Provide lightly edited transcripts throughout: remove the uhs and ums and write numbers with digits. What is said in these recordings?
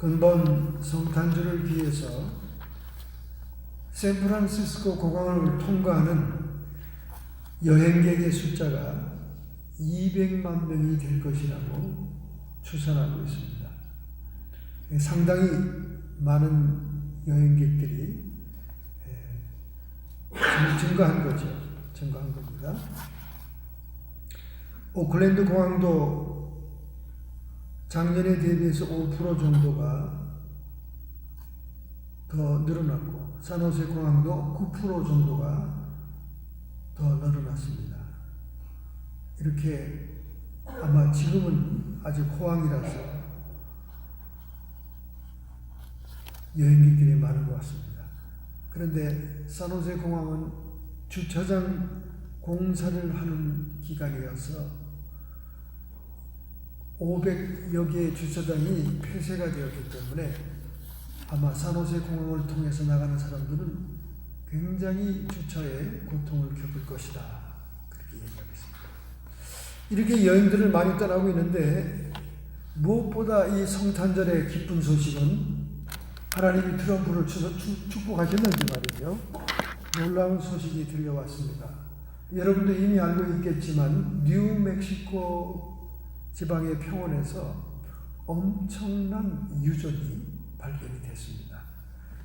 근본 성탄절을 위해서 샌프란시스코 공항을 통과하는 여행객의 숫자가 200만 명이 될 것이라고 추산하고 있습니다. 상당히 많은 여행객들이 증가한 거죠. 증가한 겁니다. 오클랜드 공항도 작년에 대비해서 5% 정도가 더 늘어났고, 산호세 공항도 9% 정도가 더 늘어났습니다. 이렇게 아마 지금은 아직 호황이라서 여행객들이 많은 것 같습니다. 그런데 산호세 공항은 주차장 공사를 하는 기간이어서 500여 개의 주차장이 폐쇄가 되었기 때문에 아마 산호세 공항을 통해서 나가는 사람들은 굉장히 주차에 고통을 겪을 것이다. 그렇게 얘기하겠습니다. 이렇게 여행들을 많이 떠나고 있는데 무엇보다 이 성탄절의 기쁜 소식은 하나님이 트럼프를 축복하셨는지 말이죠. 놀라운 소식이 들려왔습니다. 여러분도 이미 알고 있겠지만 뉴멕시코 지방의 평원에서 엄청난 유전이 발견이 됐습니다.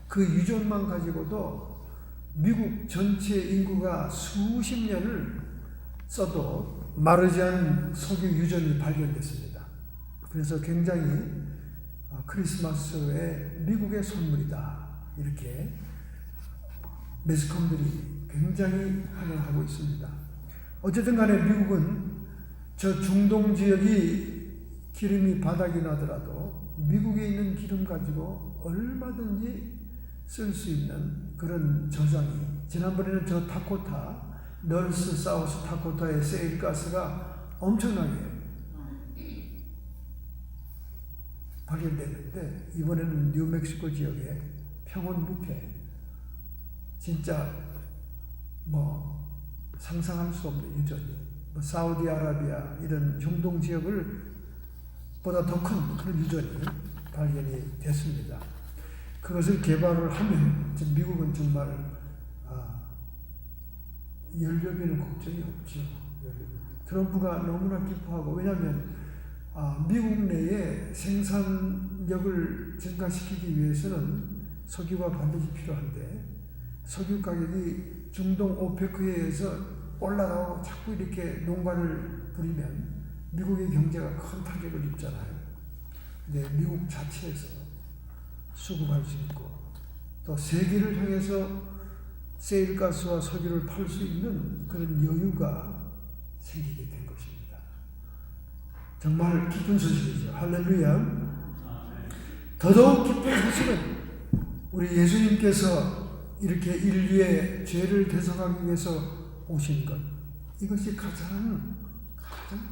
그 유전만 가지고도 미국 전체 인구가 수십 년을 써도 마르지 않은 석유 유전이 발견됐습니다. 그래서 굉장히 크리스마스에 미국의 선물이다. 이렇게 매스컴들이 굉장히 환영하고 있습니다. 어쨌든 간에 미국은 저 중동 지역이 기름이 바닥이 나더라도 미국에 있는 기름 가지고 얼마든지 쓸 수 있는 그런 저장이, 지난번에는 저 다코타, 널스 사우스 다코타의 세일 가스가 엄청나게 발견됐는데 이번에는 뉴멕시코 지역의 평원 밑에 진짜 상상할 수 없는 유전이, 사우디아라비아 이런 중동 지역을 보다 더 큰 그런 유전이 발견이 됐습니다. 그것을 개발을 하면 미국은 정말 연료비는 걱정이 없죠. 트럼프가 너무나 기뻐하고, 왜냐하면 미국 내에 생산력을 증가시키기 위해서는 석유가 반드시 필요한데 석유 가격이 중동 오페크회에서 올라가고 자꾸 이렇게 농간을 부리면 미국의 경제가 큰 타격을 입잖아요. 근데 미국 자체에서 수급할 수 있고 또 세계를 향해서 세일가스와 석유를 팔 수 있는 그런 여유가 생기게 된 것입니다. 정말 기쁜 소식이죠. 할렐루야. 더더욱 기쁜 소식은 우리 예수님께서 이렇게 인류의 죄를 대속하기 위해서 오신 것, 이것이 가장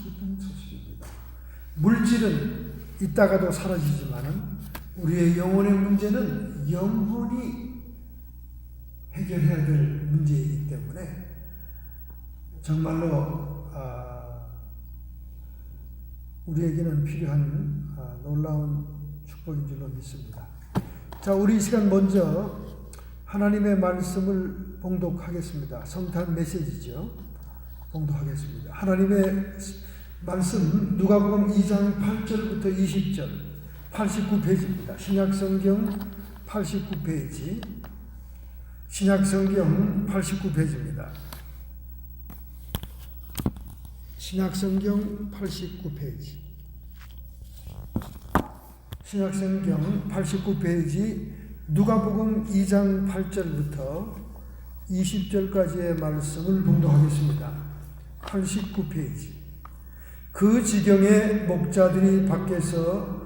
기쁜 소식입니다. 물질은 있다가도 사라지지만은 우리의 영혼의 문제는 영원히 해결해야 될 문제이기 때문에 정말로 우리에게는 필요한 놀라운 축복인 줄로 믿습니다. 자, 우리 이 시간 먼저 하나님의 말씀을 봉독하겠습니다. 성탄 메시지죠. 봉독하겠습니다. 하나님의 말씀 누가복음 2장 8절부터 20절 89페이지입니다. 신약성경 89페이지, 신약성경 89페이지입니다. 신약성경 89페이지, 신약성경 89페이지 누가복음 2장 8절부터 20절까지의 말씀을 봉독하겠습니다. 89페이지. 그 지경에 목자들이 밖에서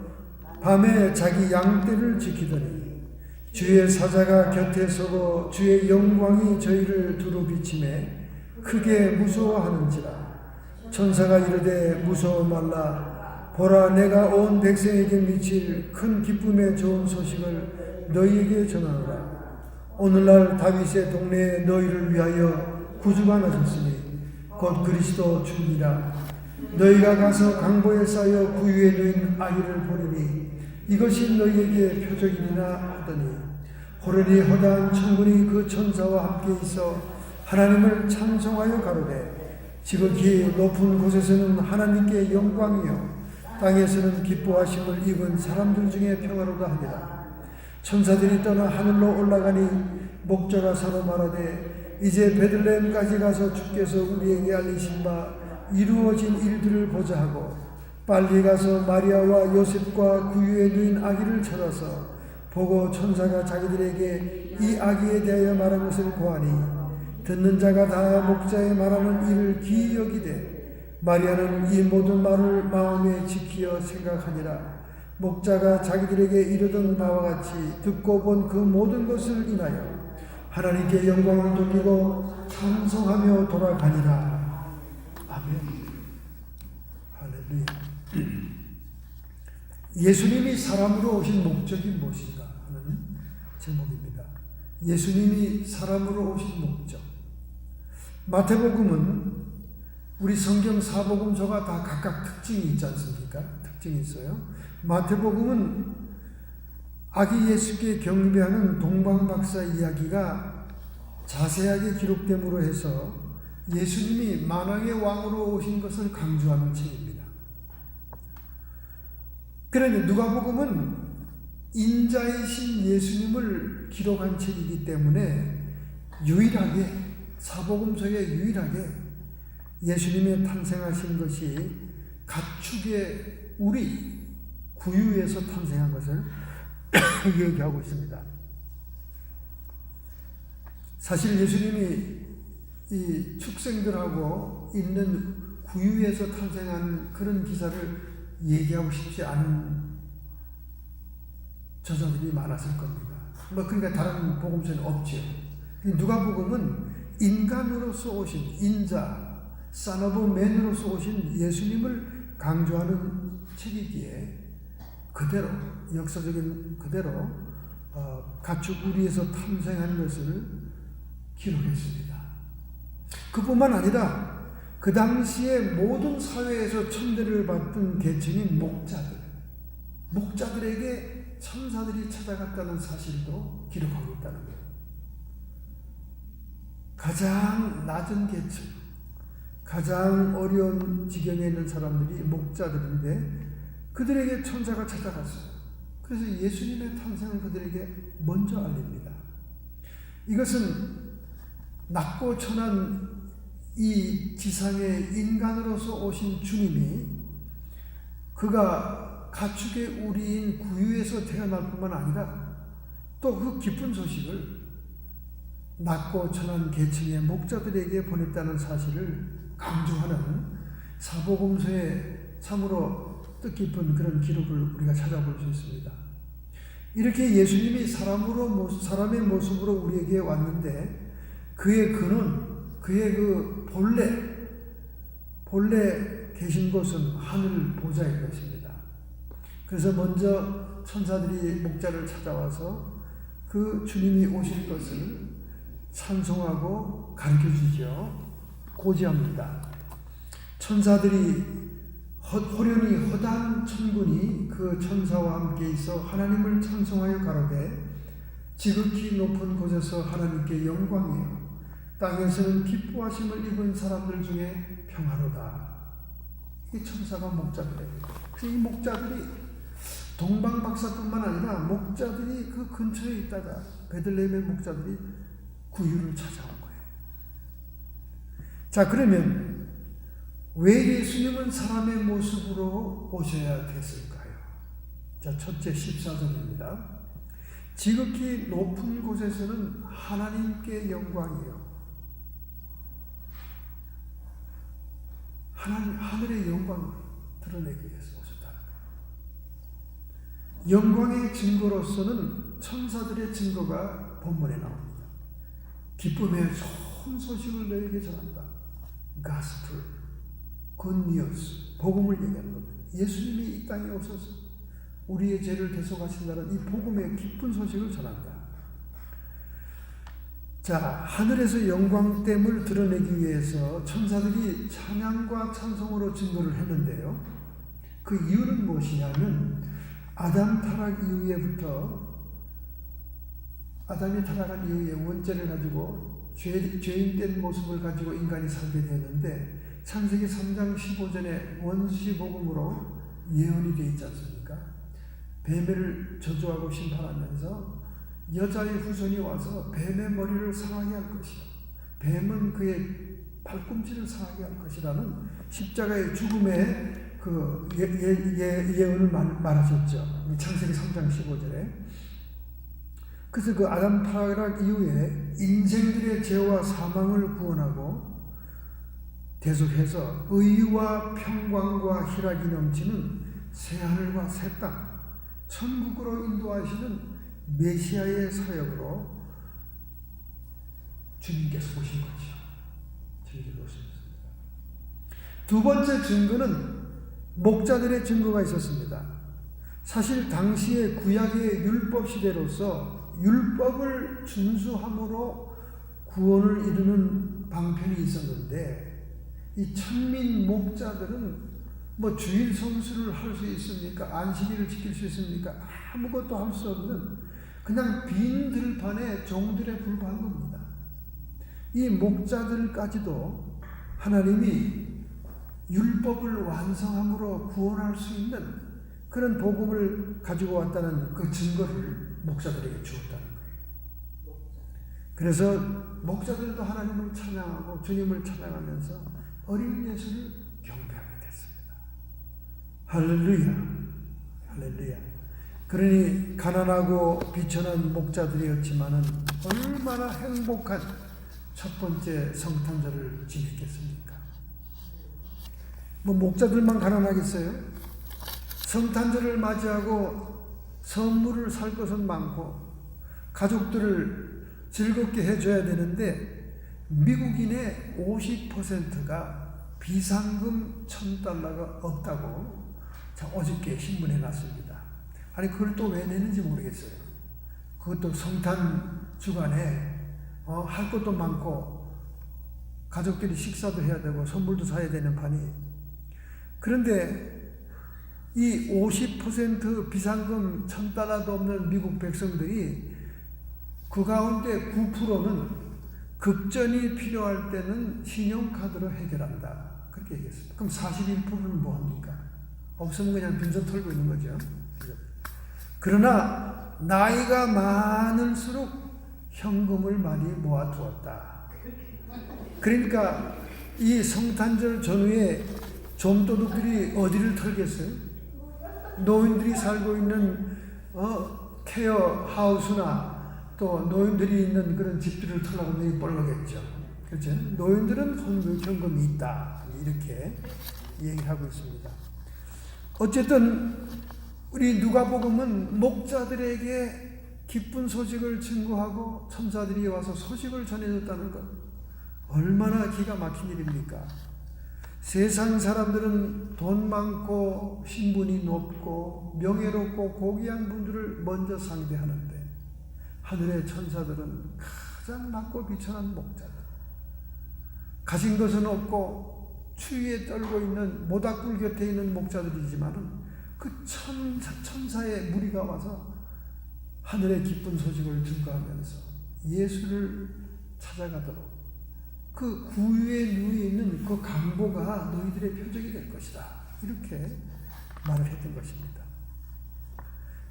밤에 자기 양떼를 지키더니 주의 사자가 곁에 서고 주의 영광이 저희를 두루 비치매 크게 무서워하는지라. 천사가 이르되 무서워 말라. 보라, 내가 온 백성에게 미칠 큰 기쁨의 좋은 소식을 너희에게 전하노라. 오늘날 다윗의 동네에 너희를 위하여 구주가 나셨으니 곧 그리스도 주니라. 너희가 가서 강보에 쌓여 구유에 놓인 아이를 보리니 이것이 너희에게 표적이니라 하더니 호련히 허다한 천군이 그 천사와 함께 있어 하나님을 찬송하여 가로되 지극히 높은 곳에서는 하나님께 영광이요 땅에서는 기뻐하심을 입은 사람들 중에 평화로다 하니라. 천사들이 떠나 하늘로 올라가니 목자가 서로 말하되 이제 베들레헴까지 가서 주께서 우리에게 알리신 바 이루어진 일들을 보자 하고 빨리 가서 마리아와 요셉과 구유에 누인 아기를 찾아서 보고 천사가 자기들에게 이 아기에 대하여 말한 것을 고하니 듣는 자가 다 목자의 말하는 일을 귀히 여기되 마리아는 이 모든 말을 마음에 지키어 생각하니라. 목자가 자기들에게 이르던 바와 같이 듣고 본 그 모든 것을 인하여 하나님께 영광을 돌리고 찬송하며 돌아가니라. 아멘. 할렐루야. 예수님이 사람으로 오신 목적이 무엇인가 하는 제목입니다. 예수님이 사람으로 오신 목적. 마태복음은 우리 성경 사복음서가 다 각각 특징이 있지 않습니까? 특징이 있어요. 마태복음은 아기 예수께 경배하는 동방박사 이야기가 자세하게 기록됨으로 해서 예수님이 만왕의 왕으로 오신 것을 강조하는 책입니다. 그런데 누가복음은 인자이신 예수님을 기록한 책이기 때문에 유일하게 사복음서에 유일하게 예수님의 탄생하신 것이 가축의 우리 구유에서 탄생한 것을 얘기하고 있습니다. 사실 예수님이 이 축생들하고 있는 구유에서 탄생한 그런 기사를 얘기하고 싶지 않은 저자들이 많았을 겁니다. 그러니까 다른 복음서는 없죠. 누가복음은 인간으로서 오신 인자, Son of Man으로서 오신 예수님을 강조하는 책이기에 그대로 역사적인 그대로 가축 우리에서 탄생한 것을 기록했습니다. 그뿐만 아니라 그 당시에 모든 사회에서 천대를 받던 계층인 목자들에게 천사들이 찾아갔다는 사실도 기록하고 있다는 거예요. 가장 낮은 계층, 가장 어려운 지경에 있는 사람들이 목자들인데 그들에게 천사가 찾아갔어요. 그래서 예수님의 탄생을 그들에게 먼저 알립니다. 이것은 낮고 천한 이 지상에 인간으로서 오신 주님이 그가 가축의 우리인 구유에서 태어날 뿐만 아니라 또 그 기쁜 소식을 낮고 천한 계층의 목자들에게 보냈다는 사실을 강조하는 사복음서의 참으로 뜻깊은 그런 기록을 우리가 찾아볼 수 있습니다. 이렇게 예수님이 사람의 모습으로 우리에게 왔는데 그의 근원, 그의 그 본래 계신 곳은 하늘 보좌인 것입니다. 그래서 먼저 천사들이 목자를 찾아와서 그 주님이 오실 것을 찬송하고 가르쳐주죠. 고지합니다. 천사들이 호련히 허다한 천군이 그 천사와 함께 있어 하나님을 찬송하여 가로되 지극히 높은 곳에서 하나님께 영광이요 땅에서는 기뻐하심을 입은 사람들 중에 평화로다. 이 천사가 목자들이에요. 이 목자들이 동방박사뿐만 아니라 목자들이 그 근처에 있다가 베들레헴의 목자들이 구유를 찾아온 거예요. 자, 그러면 왜 예수님은 사람의 모습으로 오셔야 됐을까요? 자, 첫째 14절입니다. 지극히 높은 곳에서는 하나님께 영광이요. 하늘의 영광을 드러내기 위해서 오셨다는 거예요. 영광의 증거로서는 천사들의 증거가 본문에 나옵니다. 기쁨의 좋은 소식을 너에게 전한다. 가스플, 굿뉴스, 복음을 얘기하는 겁니다. 예수님이 이 땅에 오셔서 우리의 죄를 대속하신다는 이 복음의 기쁜 소식을 전한다. 자, 하늘에서 영광됨을 드러내기 위해서 천사들이 찬양과 찬송으로 증거를 했는데요. 그 이유는 무엇이냐면 아담 타락 이후에부터 아담이 타락한 이후에 원죄를 가지고 죄인된 모습을 가지고 인간이 살게 되는데 창세기 3장 15절에 원수시 복음으로 예언이 되어 있지 않습니까? 뱀을 저주하고 심판하면서 여자의 후손이 와서 뱀의 머리를 상하게 할 것이요 뱀은 그의 발꿈치를 상하게 할 것이라는 십자가의 죽음의 그 예언을 말하셨죠. 창세기 3장 15절에. 그래서 그 아담 타락 이후에 인생들의 죄와 사망을 구원하고 계속해서 의와 평강과 희락이 넘치는 새하늘과 새 땅, 천국으로 인도하시는 메시아의 사역으로 주님께서 오신 거죠. 저희들로 오셨습니다. 두 번째 증거는 목자들의 증거가 있었습니다. 사실 당시의 구약의 율법 시대로서 율법을 준수함으로 구원을 이루는 방편이 있었는데 이 천민 목자들은 뭐 주일 성수를 할 수 있습니까? 안식일을 지킬 수 있습니까? 아무것도 할 수 없는 그냥 빈 들판에 종들에 불과한 겁니다. 이 목자들까지도 하나님이 율법을 완성함으로 구원할 수 있는 그런 복음을 가지고 왔다는 그 증거를 목자들에게 주었다는 거예요. 그래서 목자들도 하나님을 찬양하고 주님을 찬양하면서 어린 예수를 경배하게 됐습니다. 할렐루야, 할렐루야. 그러니 가난하고 비천한 목자들이었지만은 얼마나 행복한 첫 번째 성탄절을 지냈겠습니까? 뭐 목자들만 가난하겠어요? 성탄절을 맞이하고 선물을 살 것은 많고 가족들을 즐겁게 해줘야 되는데 미국인의 50%가 비상금 $1,000가 없다고 어저께 신문에 났습니다. 아니 그걸 또 왜 내는지 모르겠어요. 그것도 성탄 주간에 할 것도 많고 가족들이 식사도 해야 되고 선물도 사야 되는 판이. 그런데 이 50% 비상금 $1,000도 없는 미국 백성들이 그 가운데 9%는 급전이 필요할 때는 신용카드로 해결한다. 그렇게 얘기했습니다. 그럼 41%는 뭐합니까? 없으면 그냥 빈손 털고 있는 거죠. 그러나 나이가 많을수록 현금을 많이 모아두었다. 그러니까 이 성탄절 전후에 좀도둑들이 어디를 털겠어요? 노인들이 살고 있는 케어 하우스나 또 노인들이 있는 그런 집들을 털라고 하면 뻘러겠죠. 그렇죠? 노인들은 현금이 있다. 이렇게 얘기하고 있습니다. 어쨌든 우리 누가복음은 목자들에게 기쁜 소식을 증거하고 천사들이 와서 소식을 전해줬다는 것 얼마나 기가 막힌 일입니까? 세상 사람들은 돈 많고 신분이 높고 명예롭고 고귀한 분들을 먼저 상대하는데 하늘의 천사들은 가장 낮고 비천한 목자들, 가진 것은 없고 추위에 떨고 있는 모닥불 곁에 있는 목자들이지만은 그 천사의 무리가 와서 하늘의 기쁜 소식을 증거하면서 예수를 찾아가도록 그 구유에 누워 있는 그 강보가 너희들의 표적이 될 것이다. 이렇게 말을 했던 것입니다.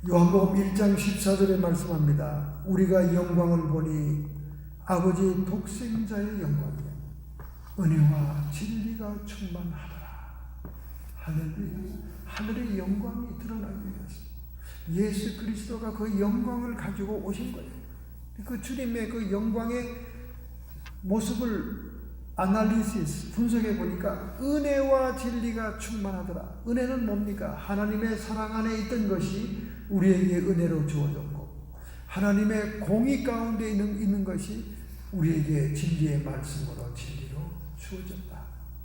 요한복음 1장 14절에 말씀합니다. 우리가 영광을 보니 아버지 독생자의 영광이요 은혜와 진리가 충만하더라. 할렐루야. 하늘의 영광이 드러나기 위해서 예수 그리스도가 그 영광을 가지고 오신 거예요. 그 주님의 그 영광의 모습을 분석해 보니까 은혜와 진리가 충만하더라. 은혜는 뭡니까? 하나님의 사랑 안에 있던 것이 우리에게 은혜로 주어졌고 하나님의 공의 가운데 있는 것이 우리에게 진리의 말씀으로 진리로 주어졌다.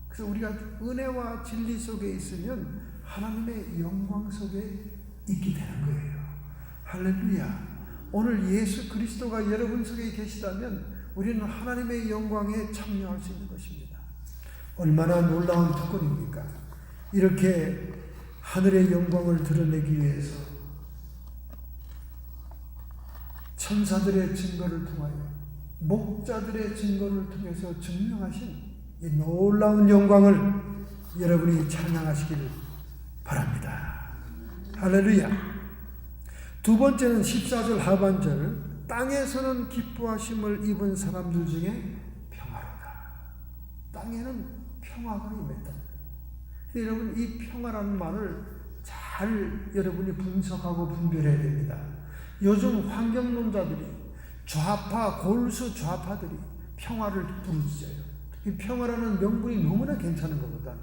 그래서 우리가 은혜와 진리 속에 있으면 하나님의 영광 속에 있게 되는 거예요. 할렐루야. 오늘 예수 그리스도가 여러분 속에 계시다면 우리는 하나님의 영광에 참여할 수 있는 것입니다. 얼마나 놀라운 특권입니까? 이렇게 하늘의 영광을 드러내기 위해서 천사들의 증거를 통하여 목자들의 증거를 통해서 증명하신 이 놀라운 영광을 여러분이 찬양하시기를 바랍니다. 할렐루야. 두 번째는 14절 하반절, 땅에서는 기뻐하심을 입은 사람들 중에 평화로다. 땅에는 평화가 임했다. 여러분, 이 평화라는 말을 잘 여러분이 분석하고 분별해야 됩니다. 요즘 환경론자들이 좌파, 골수 좌파들이 평화를 부르짖어요. 이 평화라는 명분이 너무나 괜찮은 것보다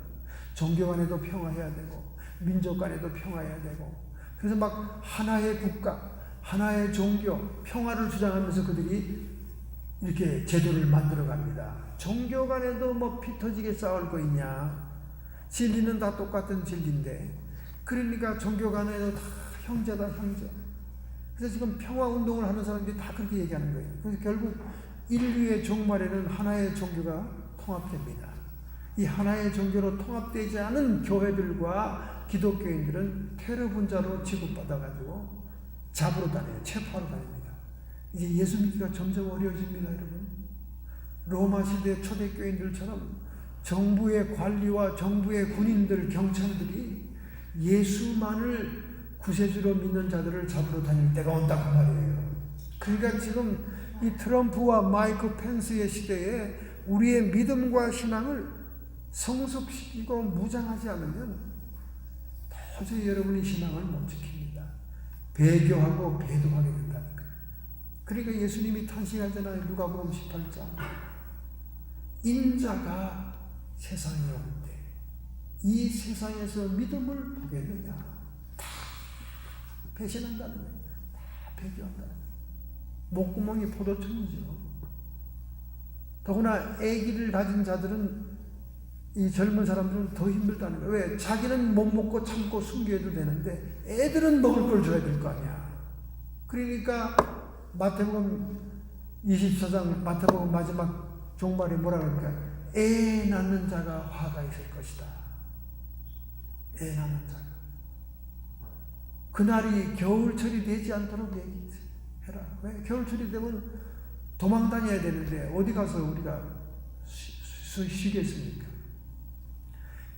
종교 간에도 평화해야 되고 민족 간에도 평화해야 되고, 그래서 막 하나의 국가, 하나의 종교, 평화를 주장하면서 그들이 이렇게 제도를 만들어 갑니다. 종교 간에도 뭐 피 터지게 싸울 거 있냐. 진리는 다 똑같은 진리인데, 그러니까 종교 간에도 다 형제다, 형제. 그래서 지금 평화운동을 하는 사람들이 다 그렇게 얘기하는 거예요. 그래서 결국 인류의 종말에는 하나의 종교가 통합됩니다. 이 하나의 종교로 통합되지 않은 교회들과 기독교인들은 테러 분자로 취급받아가지고 잡으러 다녀요. 체포하러 다닙니다. 이제 예수 믿기가 점점 어려워집니다, 여러분. 로마 시대 초대교인들처럼 정부의 관리와 정부의 군인들, 경찰들이 예수만을 구세주로 믿는 자들을 잡으러 다닐 때가 온다고 말이에요. 그러니까 지금 이 트럼프와 마이크 펜스의 시대에 우리의 믿음과 신앙을 성숙시키고 무장하지 않으면 도저히 여러분이 신앙을 못 지킵니다. 배교하고 배도하게 된다는 거예요. 그러니까 예수님이 탄식하잖아요. 누가복음 18장. 인자가 세상에 올 때 이 세상에서 믿음을 보겠느냐. 다 배신한다는 거예요. 다 배교한다는 거예요. 목구멍이 포도청이죠. 더구나 아기를 가진 자들은, 이 젊은 사람들은 더 힘들다는 거예요. 왜? 자기는 못 먹고 참고 숨겨도 되는데 애들은 먹을 걸 줘야 될 거 아니야. 그러니까 마태복음 24장 마태복음 마지막 종말에 뭐라 그럴까? 애 낳는 자가 화가 있을 것이다. 애 낳는 자가. 그날이 겨울철이 되지 않도록 얘기해라. 왜? 겨울철이 되면 도망 다녀야 되는데 어디 가서 우리가 쉬겠습니까?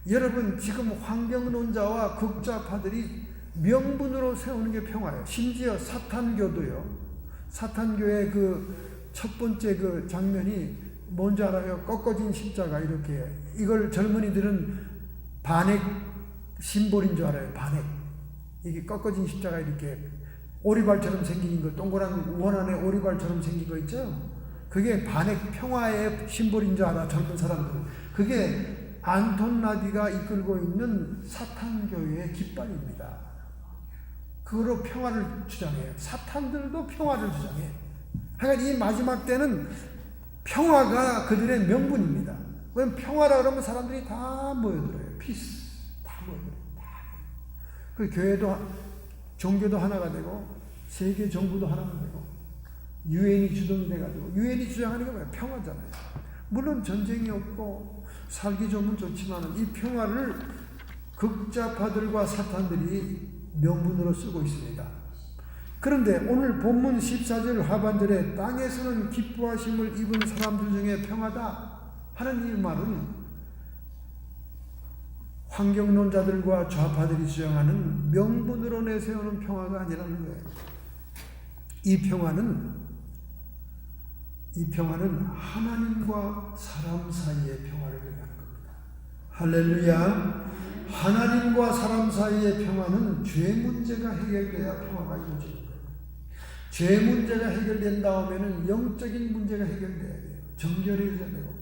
여러분, 지금 환경론자와 극좌파들이 명분으로 세우는 게 평화예요. 심지어 사탄교도요. 사탄교의 그 첫 번째 그 장면이 뭔지 알아요? 꺾어진 십자가, 이렇게. 이걸 젊은이들은 반핵 심볼인 줄 알아요. 반핵. 이게 꺾어진 십자가, 이렇게 오리발처럼 생긴 거, 동그란 원 안에 오리발처럼 생긴 거 있죠? 그게 반핵 평화의 심볼인 줄 알아, 젊은 사람들은. 그게 안톤 라디가 이끌고 있는 사탄교회의 깃발입니다. 그거로 평화를 주장해요. 사탄들도 평화를 주장해. 그러니까 이 마지막 때는 평화가 그들의 명분입니다. 왜냐면 평화라 그러면 사람들이 다 모여들어요. 피스. 다 모여들어요. 다. 그 교회도, 종교도 하나가 되고, 세계 정부도 하나가 되고, 유엔이 주동이 돼가지고, 유엔이 주장하는 게 뭐예요? 평화잖아요. 물론 전쟁이 없고 살기 좋으면 좋지만 이 평화를 극좌파들과 사탄들이 명분으로 쓰고 있습니다. 그런데 오늘 본문 14절 하반절에 땅에서는 기뻐하심을 입은 사람들 중에 평화다 하는 이 말은 환경론자들과 좌파들이 주장하는 명분으로 내세우는 평화가 아니라는 거예요. 이 평화는 하나님과 사람 사이의 평화를 얘기하는 겁니다. 할렐루야. 하나님과 사람 사이의 평화는 죄 문제가 해결돼야 평화가 이루어지는 거예요. 죄 문제가 해결된 다음에는 영적인 문제가 해결돼야 돼요. 정결해져야 되고,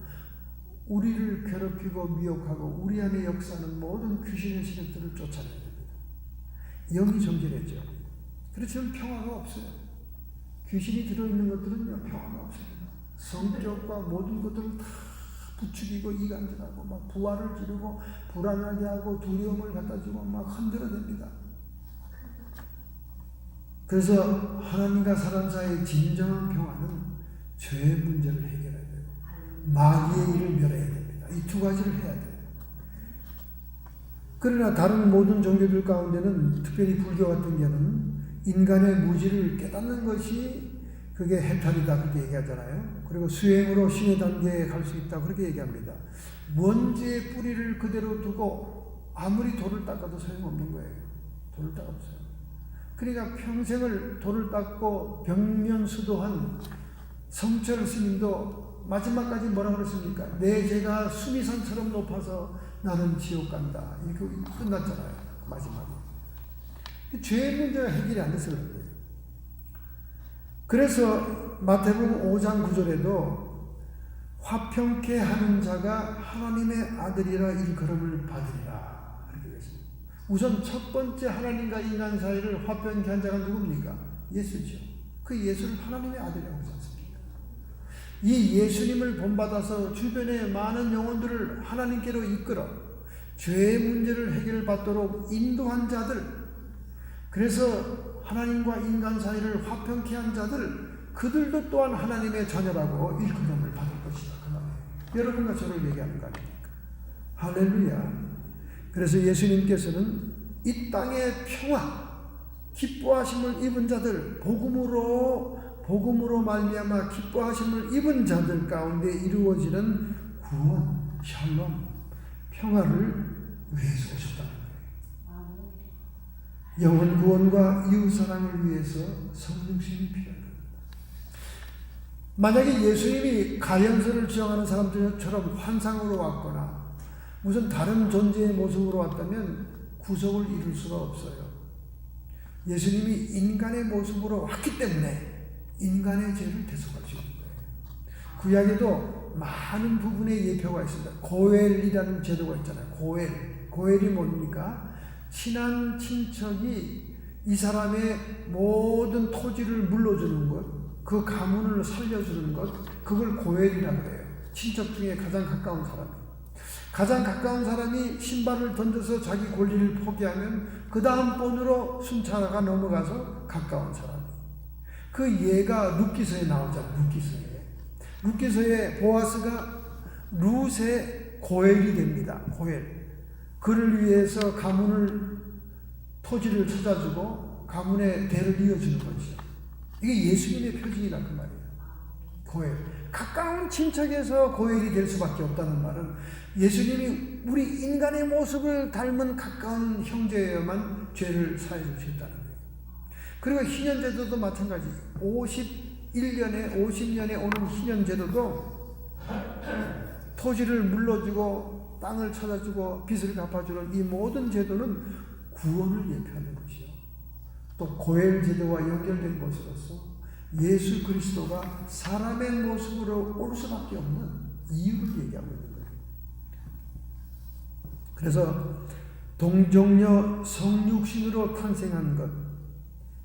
우리를 괴롭히고 미혹하고 우리 안에 역사하는 모든 귀신의 세력들을 쫓아내야 됩니다. 영이 정결해져. 그렇지만 평화가 없어요. 귀신이 들어있는 것들은요, 평화가 없습니다. 성격과 모든 것들을 다 부추기고 이간질하고 막 부활을 지르고 불안하게 하고 두려움을 갖다 주고 막 흔들어댑니다. 그래서 하나님과 사람 사이의 진정한 평화는 죄의 문제를 해결해야 되고 마귀의 일을 멸해야 됩니다. 이 두 가지를 해야 돼요. 그러나 다른 모든 종교들 가운데는, 특별히 불교 같은 경우는 인간의 무지를 깨닫는 것이 그게 해탈이다 그렇게 얘기하잖아요. 그리고 수행으로 신의 단계에 갈 수 있다 그렇게 얘기합니다. 원죄의 뿌리를 그대로 두고 아무리 돌을 닦아도 소용없는 거예요. 돌을 닦아도 소용. 그러니까 평생을 돌을 닦고 벽면수도한 성철 스님도 마지막까지 뭐라 그랬습니까? 내 죄가 수미산처럼 높아서 나는 지옥 간다. 이렇게 끝났잖아요. 마지막에. 죄의 문제가 해결이 안 돼서 그런 거예요. 그래서 마태복음 5장 9절에도 화평케 하는 자가 하나님의 아들이라 일컬음을 받으리라. 이렇게 했습니다. 우선 첫 번째 하나님과 인간 사이를 화평케 한 자가 누굽니까? 예수죠. 그 예수를 하나님의 아들이라고 하지 않습니까? 이 예수님을 본받아서 주변의 많은 영혼들을 하나님께로 이끌어 죄의 문제를 해결받도록 인도한 자들, 그래서 하나님과 인간 사이를 화평케 한 자들, 그들도 또한 하나님의 자녀라고 일컬음을 받을 것이다. 그 말이에요. 여러분과 저를 얘기하는 거 아닙니까? 할렐루야. 그래서 예수님께서는 이 땅의 평화, 기뻐하심을 입은 자들, 복음으로 말미암아 기뻐하심을 입은 자들 가운데 이루어지는 구원, 샬롬, 평화를 위해서 오셨다는 거예요. 영혼 구원과 이웃 사랑을 위해서 성육신이 필요합니다. 만약에 예수님이 가연서를 주장하는 사람들처럼 환상으로 왔거나 무슨 다른 존재의 모습으로 왔다면 구속을 이룰 수가 없어요. 예수님이 인간의 모습으로 왔기 때문에 인간의 죄를 대속할 수 있는 거예요. 구약에도 많은 부분의 예표가 있습니다. 고엘이라는 제도가 있잖아요. 고엘이 뭡니까? 친한 친척이 이 사람의 모든 토지를 물려주는 것, 그 가문을 살려주는 것, 그걸 고엘이라고 해요. 친척 중에 가장 가까운 사람. 가장 가까운 사람이 신발을 던져서 자기 권리를 포기하면 그 다음 번으로 순차가 넘어가서 가까운 사람. 그 예가 룻기서에 나오잖아요. 룻기서에 보아스가 룻의 고엘이 됩니다. 고엘. 그를 위해서 가문을, 토지를 찾아주고 가문의 대를 이어주는 거죠. 이게 예수님의 표징이다 그 말이에요. 고엘. 가까운 친척에서 고엘이 될 수밖에 없다는 말은 예수님이 우리 인간의 모습을 닮은 가까운 형제여만 죄를 사해 주셨다는 거예요. 그리고 희년제도도 마찬가지. 50년에 오는 희년제도도 토지를 물러주고 땅을 찾아주고 빚을 갚아주는 이 모든 제도는 구원을 예표하는 것이요. 또 고엘 제도와 연결된 것으로서 예수 그리스도가 사람의 모습으로 올 수밖에 없는 이유를 얘기하고 있는 거예요. 그래서 동정녀 성육신으로 탄생한 것,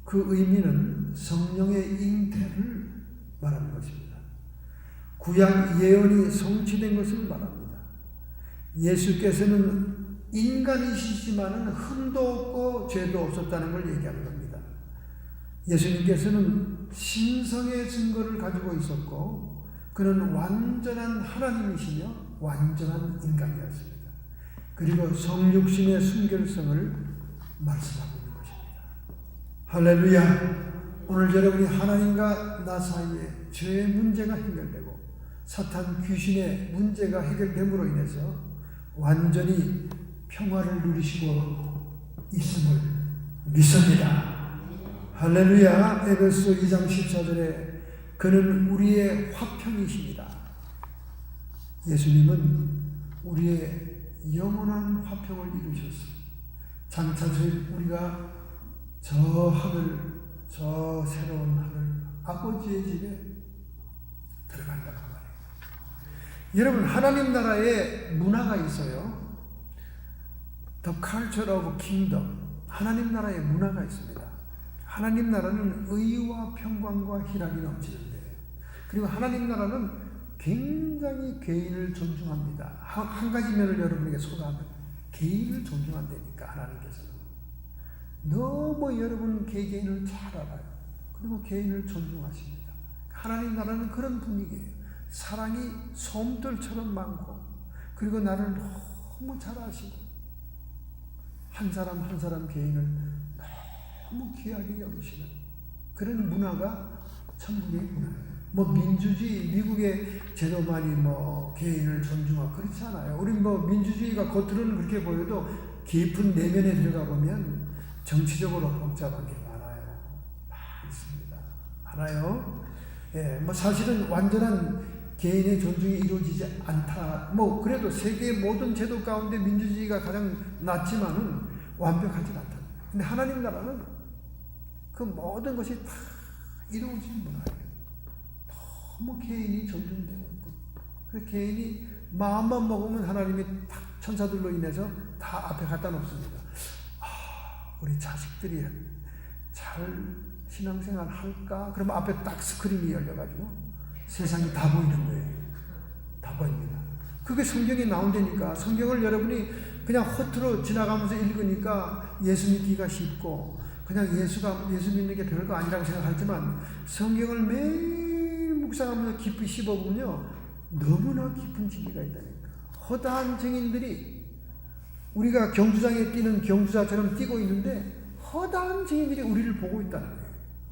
그 의미는 성령의 잉태를 말하는 것입니다. 구약 예언이 성취된 것을 말합니다. 예수께서는 인간이시지만은 흠도 없고 죄도 없었다는 걸 얘기하는 겁니다. 예수님께서는 신성의 증거를 가지고 있었고 그는 완전한 하나님이시며 완전한 인간이었습니다. 그리고 성육신의 순결성을 말씀하고 있는 것입니다. 할렐루야. 오늘 여러분이 하나님과 나 사이에 죄의 문제가 해결되고 사탄 귀신의 문제가 해결됨으로 인해서 완전히 평화를 누리시고 있음을 믿습니다. 할렐루야. 에베소 2장 14절에 그는 우리의 화평이십니다. 예수님은 우리의 영원한 화평을 이루셨습니다. 장차 우리가 저 하늘, 저 새로운 하늘, 아버지의 집에 들어간다고 말해요. 여러분, 하나님 나라에 문화가 있어요. The culture of kingdom. 하나님 나라에 문화가 있습니다. 하나님 나라는 의와 평강과 희락이 넘치는데, 그리고 하나님 나라는 굉장히 개인을 존중합니다. 한 가지 면을 여러분에게 소개하면 개인을 존중한다니까. 하나님께서는 너무 여러분 개개인을 잘 알아요. 그리고 개인을 존중하십니다. 하나님 나라는 그런 분위기예요. 사랑이 솜들처럼 많고, 그리고 나를 너무 잘 아시고, 한 사람 한 사람 개인을 너무 귀하게 여기시는 그런 문화가 천국의 문화예요. 뭐 민주주의, 미국의 제도만이 뭐 개인을 존중하고 그렇지 않아요. 우리 뭐 민주주의가 겉으로는 그렇게 보여도 깊은 내면에 들어가 보면 정치적으로 복잡한 게 많아요. 많습니다. 많아요. 예, 뭐 사실은 완전한 개인의 존중이 이루어지지 않다. 뭐 그래도 세계의 모든 제도 가운데 민주주의가 가장 낫지만은 완벽하지 않다. 근데 하나님 나라는 그 모든 것이 다 이루어진 문화예요. 너무 개인이 존중되고 있고, 그 개인이 마음만 먹으면 하나님이 다 천사들로 인해서 다 앞에 갖다 놓습니다. 우리 자식들이 잘 신앙생활 할까? 그러면 앞에 딱 스크린이 열려가지고 세상이 다 보이는 거예요. 다 보입니다. 그게 성경에 나온다니까. 성경을 여러분이 그냥 허투루 지나가면서 읽으니까 예수 믿기가 쉽고, 그냥 예수 믿는 게 별거 아니라고 생각하지만, 성경을 매일 묵상하면서 깊이 씹어보면요, 너무나 깊은 진리가 있다니까. 허다한 증인들이, 우리가 경주장에 뛰는 경주자처럼 뛰고 있는데, 허다한 증인들이 우리를 보고 있다는 거예요.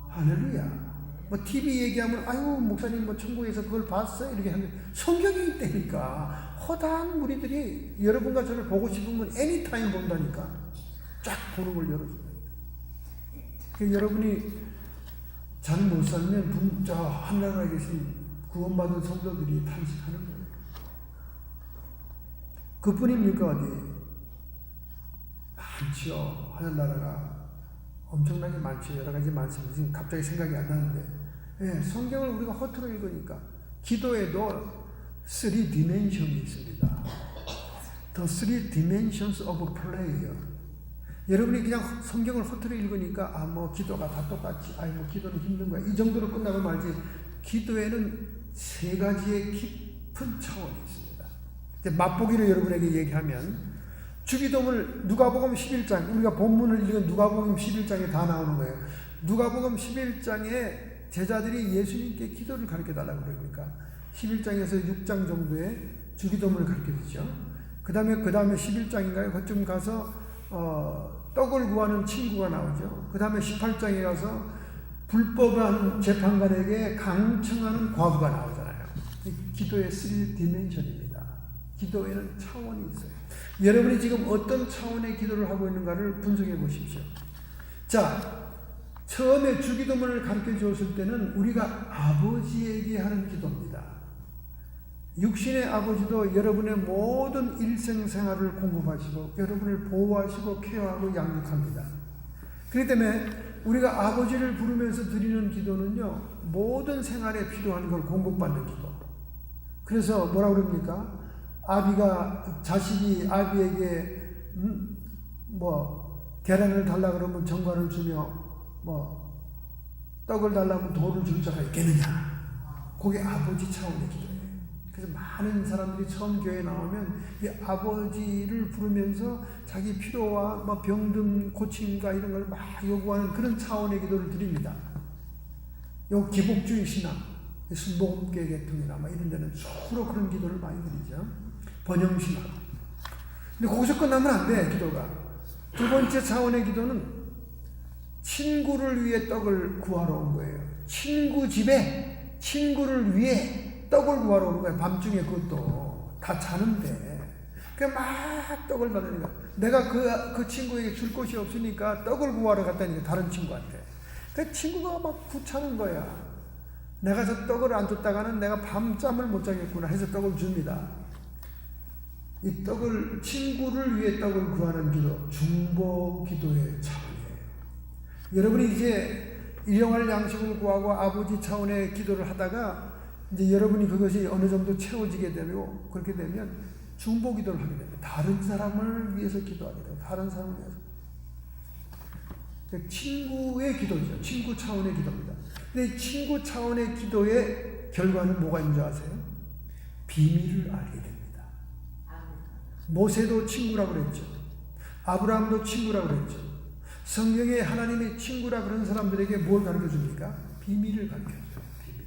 할렐루야. 뭐 TV 얘기하면 아유 목사님 뭐 천국에서 그걸 봤어요 이렇게 하는데 성경이 있다니까. 허다한 무리들이 여러분과 저를 보고 싶으면 애니타임 본다니까. 쫙 보는 걸 열어준다니까. 그러니까 여러분이 잘 못 살면 저 하늘나라에 계신 구원받은 성도들이 탄식하는 거예요. 그뿐입니까 어디? 많지요. 하늘나라가 엄청나게 많죠. 여러 가지 많습니다. 지금 갑자기 생각이 안 나는데. 예, 성경을 우리가 허투루 읽으니까 기도에도 3디멘션이 있습니다. The 3 dimensions of prayer. 여러분이 그냥 성경을 허투루 읽으니까 뭐 기도가 다 똑같지. 뭐 기도는 힘든 거야. 이 정도로 끝나고 말지. 기도에는 3가지의 깊은 차원이 있습니다. 이제 맛보기로 여러분에게 얘기하면 주기도문을 누가복음 11장, 우리가 본문을 읽은 누가복음 11장에 다 나오는 거예요. 누가복음 11장에 제자들이 예수님께 기도를 가르쳐달라고 그러니까 11장에서 6장 정도의 주기도문을 가르쳐주죠. 그 다음에 11장인가요? 그쯤 가서 떡을 구하는 친구가 나오죠. 그 다음에 18장에 가서 불법한 재판관에게 강청하는 과부가 나오잖아요. 기도의 3디멘션입니다. 기도에는 차원이 있어요. 여러분이 지금 어떤 차원의 기도를 하고 있는가를 분석해 보십시오. 자, 처음에 주기도문을 가르쳐 주었을 때는 우리가 아버지에게 하는 기도입니다. 육신의 아버지도 여러분의 모든 일생생활을 공급하시고 여러분을 보호하시고 케어하고 양육합니다. 그렇기 때문에 우리가 아버지를 부르면서 드리는 기도는요, 모든 생활에 필요한 걸 공급받는 기도. 그래서 뭐라고 그럽니까? 자식이 아비에게 계란을 달라 그러면 정관을 주며 떡을 달라면 돌을 줄 자가 있겠느냐. 그게 아버지 차원의 기도예요. 그래서 많은 사람들이 처음 교회에 나오면 이 아버지를 부르면서 자기 필요와 병든 고침과 이런 걸 막 요구하는 그런 차원의 기도를 드립니다. 요 기복주의 신앙, 순복음교회 계통이나 이런 데는 주로 그런 기도를 많이 드리죠. 번영신앙. 근데 거기서 끝나면 안 돼, 기도가. 두 번째 차원의 기도는 친구를 위해 떡을 구하러 온 거예요. 친구 집에 친구를 위해 떡을 구하러 오는 거예요. 밤중에 그것도 다 자는데. 그냥 막 떡을 달라니까. 내가 그 친구에게 줄 것이 없으니까 떡을 구하러 갔다니까, 다른 친구한테. 그 친구가 막 구차는 거야. 내가 저 떡을 안 줬다가는 내가 밤잠을 못 자겠구나 해서 떡을 줍니다. 이 친구를 위해 떡을 구하는 기도, 중보 기도의 차원이에요. 여러분이 이제 일용할 양식을 구하고 아버지 차원의 기도를 하다가 이제 여러분이 그것이 어느 정도 채워지게 되고 그렇게 되면 중보 기도를 하게 됩니다. 다른 사람을 위해서 기도하게 돼요. 다른 사람을 위해서. 친구의 기도죠. 친구 차원의 기도입니다. 근데 친구 차원의 기도의 결과는 뭐가 있는 줄 아세요? 비밀을 알게 됩니다. 모세도 친구라고 그랬죠. 아브라함도 친구라고 그랬죠. 성경에 하나님의 친구라 그런 사람들에게 뭘 가르쳐 줍니까? 비밀을 가르쳐 줘요. 비밀.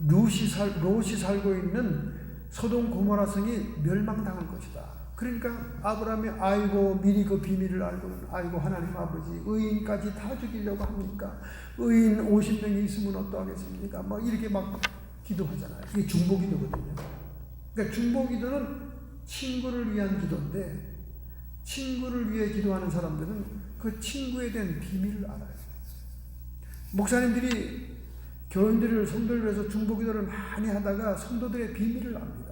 롯이 살고 있는 소돔 고모라 성이 멸망당할 것이다. 그러니까 아브라함이 아이고 미리 그 비밀을 알고는 아이고 하나님 아버지 의인까지 다 죽이려고 합니까? 의인 50명이 있으면 어떠하겠습니까? 막 이렇게 막 기도하잖아요. 이게 중보기도거든요. 그러니까 중보기도는 친구를 위한 기도인데 친구를 위해 기도하는 사람들은 그 친구에 대한 비밀을 알아요. 목사님들이 교인들을 성도를 위해서 중보기도를 많이 하다가 성도들의 비밀을 압니다.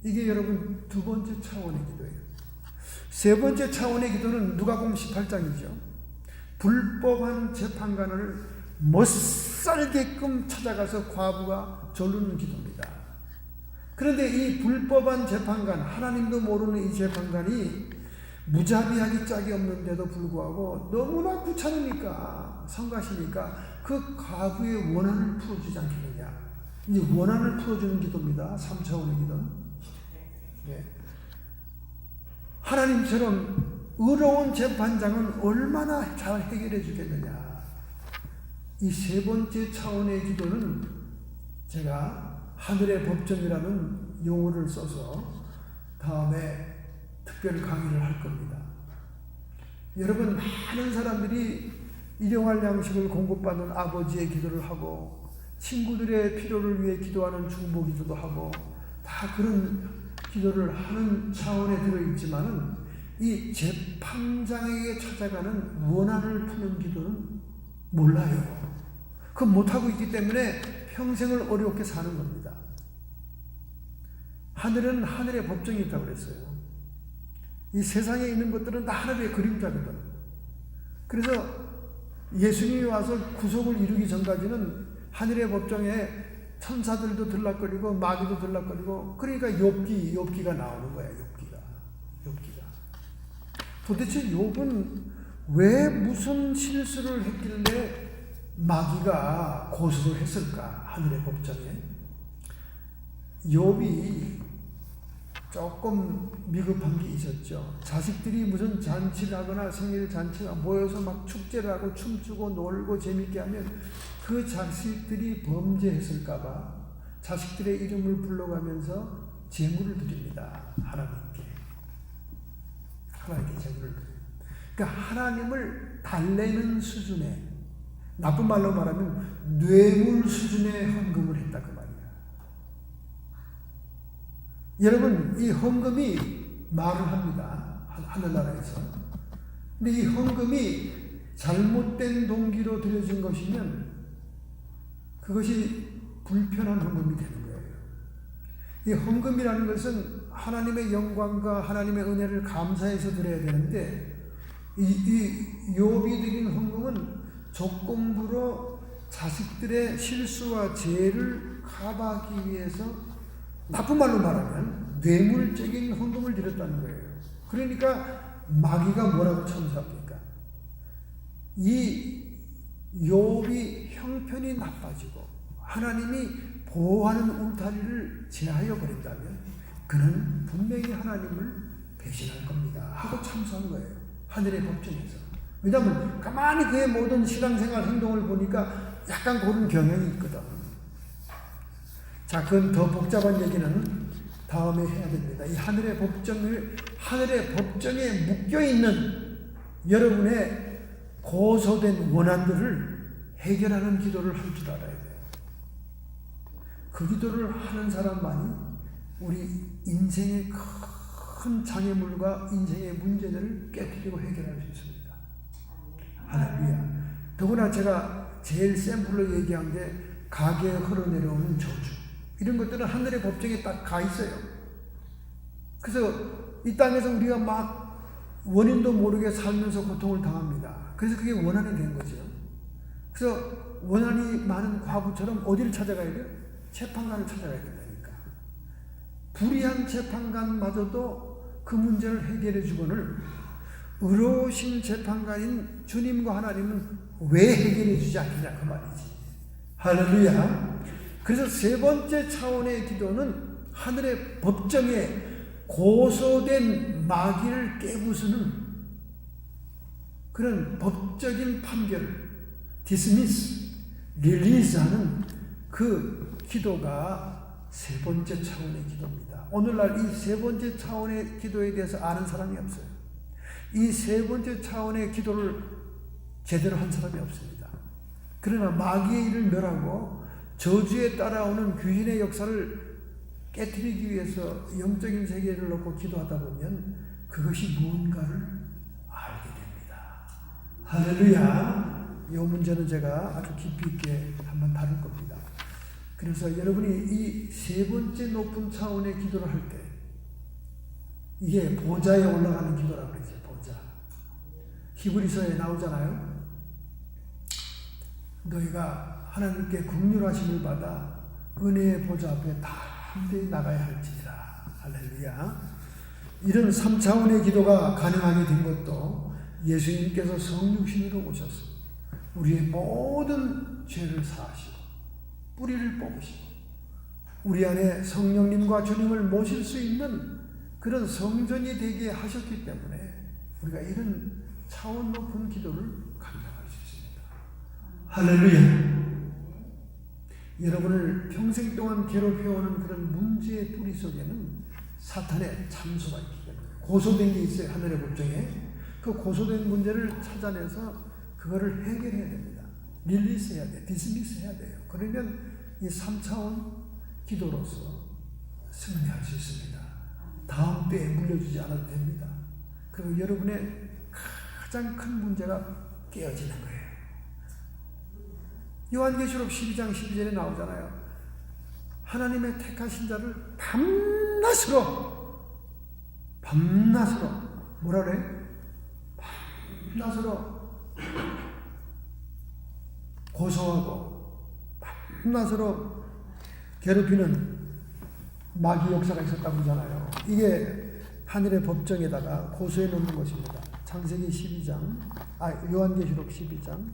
이게 여러분 두 번째 차원의 기도예요. 세 번째 차원의 기도는 누가복음 18장이죠. 불법한 재판관을 못살게끔 찾아가서 과부가 조르는 기도입니다. 그런데 이 불법한 재판관, 하나님도 모르는 이 재판관이 무자비하기 짝이 없는데도 불구하고 너무나 귀찮으니까 성가시니까 그 과부의 원한을 풀어주지 않겠느냐. 이제 원한을 풀어주는 기도입니다. 3차원의 기도는. 예. 하나님처럼 의로운 재판장은 얼마나 잘 해결해 주겠느냐. 이 세 번째 차원의 기도는 제가 하늘의 법정이라는 용어를 써서 다음에 특별 강의를 할 겁니다. 여러분, 많은 사람들이 일용할 양식을 공급받는 아버지의 기도를 하고 친구들의 필요를 위해 기도하는 중보 기도도 하고 다 그런 기도를 하는 차원에 들어있지만은 이 재판장에게 찾아가는 원한을 푸는 기도는 몰라요. 그건 못하고 있기 때문에 평생을 어렵게 사는 겁니다. 하늘은 하늘의 법정이 있다고 그랬어요. 이 세상에 있는 것들은 다 하늘의 그림자거든. 그래서 예수님이 와서 구속을 이루기 전까지는 하늘의 법정에 천사들도 들락거리고 마귀도 들락거리고 그러니까 욥기가 나오는 거야. 욥기가 도대체 욥은 왜 무슨 실수를 했길래 마귀가 고소를 했을까? 하늘의 법정에 욥이 조금 미흡한 게 있었죠. 자식들이 무슨 잔치를 하거나 생일 잔치가 모여서 막 축제를 하고 춤추고 놀고 재밌게 하면 그 자식들이 범죄했을까봐 자식들의 이름을 불러가면서 제물을 드립니다. 하나님께 제물을 드립니다. 그러니까 하나님을 달래는 수준의, 나쁜 말로 말하면 뇌물 수준의 헌금을 했다 그 말이야. 여러분, 이 헌금이 말을 합니다. 하늘나라에서. 근데 이 헌금이 잘못된 동기로 드려진 것이면 그것이 불편한 헌금이 되는 거예요. 이 헌금이라는 것은 하나님의 영광과 하나님의 은혜를 감사해서 드려야 되는데 이 욥이 드린 헌금은 조건부로 자식들의 실수와 죄를 커버하기 위해서 나쁜 말로 말하면 뇌물적인 헌금을 드렸다는 거예요. 그러니까 마귀가 뭐라고 첨사합니까? 이 욥이 형편이 나빠지고 하나님이 보호하는 울타리를 제하여 버린다면 그는 분명히 하나님을 배신할 겁니다 하고 참수한 거예요. 하늘의 법정에서. 왜냐하면 가만히 그의 모든 신앙생활 행동을 보니까 약간 그런 경향이 있거든. 자, 그건 더 복잡한 얘기는 다음에 해야 됩니다. 이 하늘의 법정에 묶여있는 여러분의 고소된 원한들을 해결하는 기도를 할 줄 알아야 돼요. 그 기도를 하는 사람만이 우리 인생의 큰 장애물과 인생의 문제들을 깨뜨리고 해결할 수 있습니다. 할렐루야. 더구나 제가 제일 샘플로 얘기한 게 가게에 흘러내려오는 저주. 이런 것들은 하늘의 법정에 딱 가 있어요. 그래서 이 땅에서 우리가 막 원인도 모르게 살면서 고통을 당합니다. 그래서 그게 원한이 된 거죠. 그래서 원한이 많은 과부처럼 어디를 찾아가야 돼요? 재판관을 찾아가야 된다니까. 불의한 재판관마저도 그 문제를 해결해 주거늘 의로우신 재판관인 주님과 하나님은 왜 해결해 주지 않느냐 그 말이지. 할렐루야. 그래서 세 번째 차원의 기도는 하늘의 법정에 고소된 마귀를 깨부수는 그런 법적인 판결을 dismiss, release하는 그 기도가 세 번째 차원의 기도입니다. 오늘날 이 세 번째 차원의 기도에 대해서 아는 사람이 없어요. 이 세 번째 차원의 기도를 제대로 한 사람이 없습니다. 그러나 마귀의 일을 멸하고 저주에 따라오는 귀신의 역사를 깨트리기 위해서 영적인 세계를 놓고 기도하다 보면 그것이 무언가를 알게 됩니다. 할렐루야. 이 문제는 제가 아주 깊이 있게 한번 다룰 겁니다. 그래서 여러분이 이 세 번째 높은 차원의 기도를 할 때 이게 보좌에 올라가는 기도라고 그러죠. 보좌. 히브리서에 나오잖아요. 너희가 하나님께 긍휼하심을 받아 은혜의 보좌 앞에 담대히 나가야 할지니라. 할렐루야. 이런 3차원의 기도가 가능하게 된 것도 예수님께서 성육신으로 오셔서 우리의 모든 죄를 사하시고 뿌리를 뽑으시고 우리 안에 성령님과 주님을 모실 수 있는 그런 성전이 되게 하셨기 때문에 우리가 이런 차원 높은 기도를 감당할 수 있습니다. 할렐루야. 여러분을 평생 동안 괴롭혀오는 그런 문제의 뿌리 속에는 사탄의 참소가 있기 때문에 고소된 게 있어요. 하늘의 법정에. 그 고소된 문제를 찾아내서 그거를 해결해야 됩니다. 릴리스해야 돼요. 디스미스해야 돼요. 그러면 이 3차원 기도로서 승리할 수 있습니다. 다음 때에 물려주지 않아도 됩니다. 그리고 여러분의 가장 큰 문제가 깨어지는 거예요. 요한계시록 12장 12절에 나오잖아요. 하나님의 택하신 자를 밤낮으로 뭐라 그래? 밤낮으로 고소하고 밤낮으로 괴롭히는 마귀 역사가 있었다고 그러잖아요. 이게 하늘의 법정에다가 고소해 놓는 것입니다. 창세기 12장, 요한계시록 12장.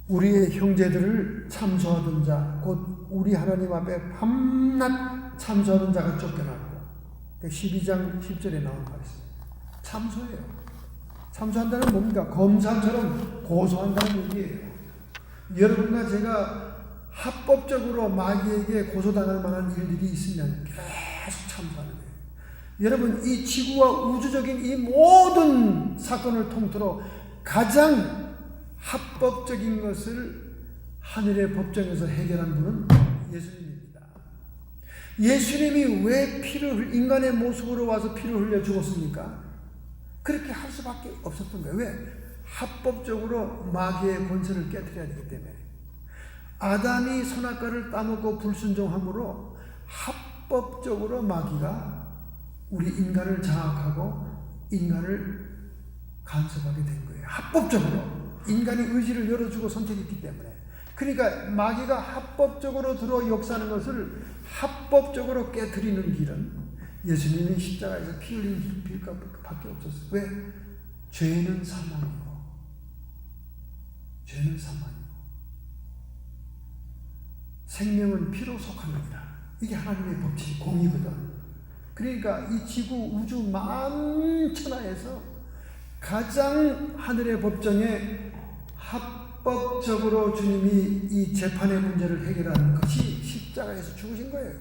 우리의 형제들을 참소하던 자, 곧 우리 하나님 앞에 밤낮 참소하던 자가 쫓겨났고, 12장 10절에 나온 말씀. 참소해요. 참소한다는 뭡니까? 검사처럼 고소한다는 얘기예요. 여러분과 제가 합법적으로 마귀에게 고소당할 만한 일들이 있으면 계속 참소하는 거예요. 여러분, 이 지구와 우주적인 이 모든 사건을 통틀어 가장 합법적인 것을 하늘의 법정에서 해결한 분은 예수님입니다. 예수님이 왜 인간의 모습으로 와서 피를 흘려 죽었습니까? 그렇게 할 수밖에 없었던 거예요. 왜? 합법적으로 마귀의 권세를 깨뜨려야 되기 때문에. 아담이 선악과를 따먹고 불순종함으로 합법적으로 마귀가 우리 인간을 장악하고 인간을 간섭하게 된 거예요. 합법적으로. 인간이 의지를 열어주고 선택했기 때문에. 그러니까 마귀가 합법적으로 들어 역사하는 것을 합법적으로 깨뜨리는 길은 예수님이 십자가에서 피 흘린 길밖에 없었어요. 왜? 죄는 사망이고 생명은 피로 속합니다. 이게 하나님의 법칙, 공이거든. 그러니까 이 지구, 우주 만천하에서 가장 하늘의 법정에 합법적으로 주님이 이 재판의 문제를 해결하는 것이 십자가에서 죽으신 거예요.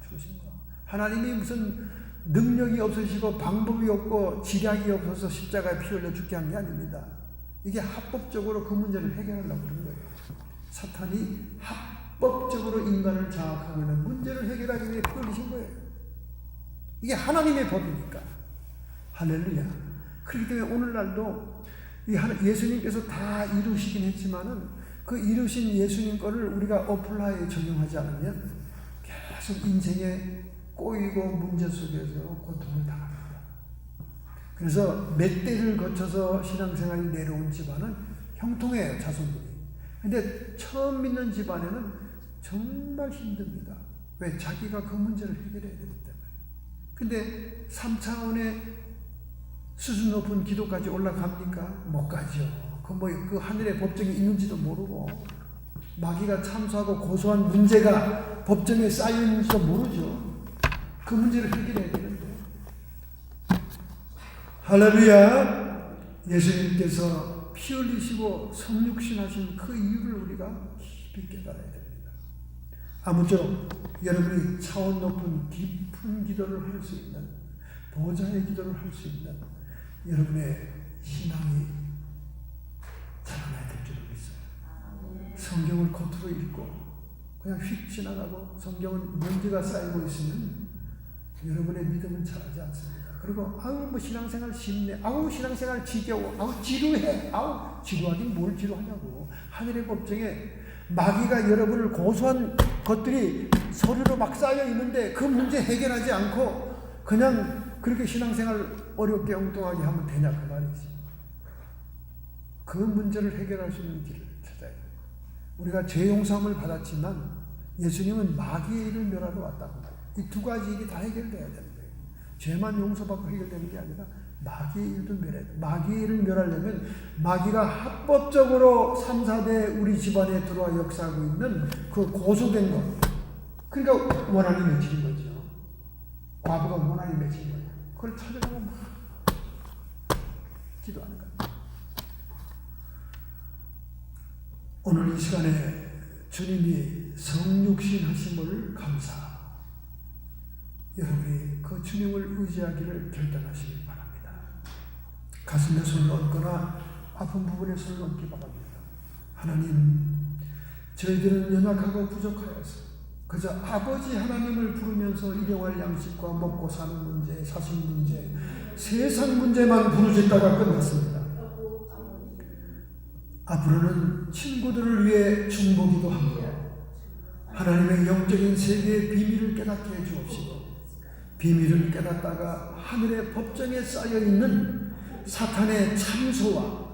죽으신 거. 하나님이 무슨 능력이 없으시고 방법이 없고 지략이 없어서 십자가에 피 흘려 죽게 한 게 아닙니다. 이게 합법적으로 그 문제를 해결하려고 그런 거예요. 사탄이 합법적으로 인간을 장악하고 있는 문제를 해결하기 위해 피 흘리신 거예요. 이게 하나님의 법이니까. 할렐루야. 그렇기 때문에 오늘날도 예수님께서 다 이루시긴 했지만은 그 이루신 예수님 거를 우리가 어플라이에 적용하지 않으면 계속 인생에 꼬이고 문제 속에서 고통을 당합니다. 그래서 몇 대를 거쳐서 신앙생활이 내려온 집안은 형통해요, 자손들이. 근데 처음 믿는 집안에는 정말 힘듭니다. 왜? 자기가 그 문제를 해결해야 되기 때문에. 근데 3차원의 수준 높은 기도까지 올라갑니까? 못 가죠. 그 하늘의 법정이 있는지도 모르고, 마귀가 참소하고 고소한 문제가 법정에 쌓여 있는지도 모르죠. 그 문제를 해결해야 되는데. 할렐루야. 예수님께서 피 흘리시고 성육신하신 그 이유를 우리가 깊이 깨달아야 됩니다. 아무쪼록 여러분이 차원 높은 깊은 기도를 할 수 있는, 보좌의 기도를 할 수 있는 여러분의 신앙이 자라나야 될 줄을 믿어요. 성경을 겉으로 읽고 그냥 휙 지나가고 성경은 먼지가 쌓이고 있으면 여러분의 믿음은 자라지 않습니다. 그리고 뭐 신앙생활 쉽네, 신앙생활 지겨워, 지루해, 지루하긴 뭘 지루하냐고. 하늘의 법정에 마귀가 여러분을 고소한 것들이 서류로 막 쌓여 있는데 그 문제 해결하지 않고 그냥 그렇게 신앙생활 어렵게 엉뚱하게 하면 되냐 그 말이지. 그 문제를 해결할 수 있는 길을 찾아야 돼요. 우리가 죄 용서함을 받았지만 예수님은 마귀의 일을 멸하러 왔다고 말해요. 이 두 가지 일이 다 해결돼야 되는 거예요. 죄만 용서받고 해결되는 게 아니라 마귀의 일도 멸해야 돼요. 마귀의 일을 멸하려면 마귀가 합법적으로 3, 4대 우리 집안에 들어와 역사하고 있는 그 고소된 것, 그러니까 원한이 맺히는 거죠. 과부가 원한이 맺힌 거예요. 그걸 찾으려고 막 기도하는 거예요. 오늘 이 시간에 주님이 성육신 하심을 감사, 여러분이 그 주님을 의지하기를 결단하시기 바랍니다. 가슴에 손을 얹거나 아픈 부분에 손을 얹기 바랍니다. 하나님, 저희들은 연약하고 부족하여서 그저 아버지 하나님을 부르면서 일용할 양식과 먹고 사는 문제, 사실 문제, 세상 문제만 부르짖다가 끝났습니다. 앞으로는 친구들을 위해 중보기도 하고 하나님의 영적인 세계의 비밀을 깨닫게 해 주옵시고, 비밀을 깨닫다가 하늘의 법정에 쌓여있는 사탄의 참소와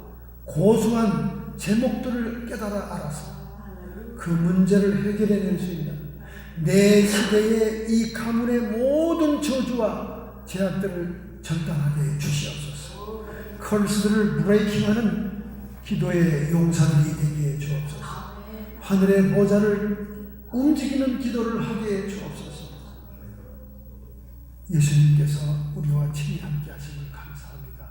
고소한 제목들을 깨달아 알아서 그 문제를 해결해낼 수 있는 내 시대의 이 가문의 모든 저주와 제약들을 절단하게 주시옵소서. 컬스들을 브레이킹하는 기도의 용사들이 되게 해 주옵소서. 하늘의 보좌를 움직이는 기도를 하게 해 주옵소서. 예수님께서 우리와 친히 함께 하심을 감사합니다.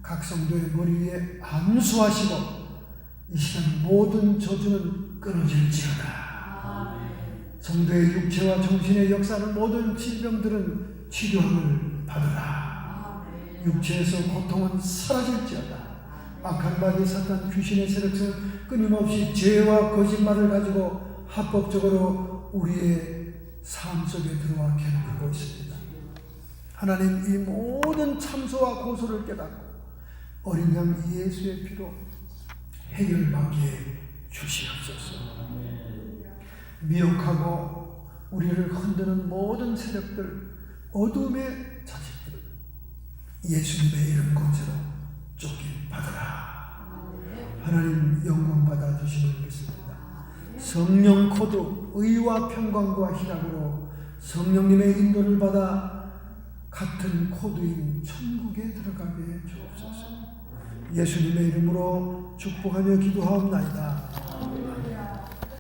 각 성도의 머리 위에 안수하시고 이 시간 모든 저주는 끊어질지어다. 성도의 육체와 정신의 역사하는 모든 질병들은 치료함을 받으라. 육체에서 고통은 사라질지어다. 악한 마귀 사탄 귀신의 세력은 끊임없이 죄와 거짓말을 가지고 합법적으로 우리의 삶 속에 들어와 괴롭히고 있습니다. 하나님, 이 모든 참소와 고소를 깨닫고 어린 양 예수의 피로 해결받게 주시옵소서. 미혹하고 우리를 흔드는 모든 세력들, 어둠의 자식들, 예수님의 이름 권세로 쫓김받으라. 하나님, 영광 받아 주심을 믿습니다. 성령 코드, 의와 평강과 희락으로 성령님의 인도를 받아 같은 코드인 천국에 들어가게 주옵소서. 예수님의 이름으로 축복하며 기도하옵나이다.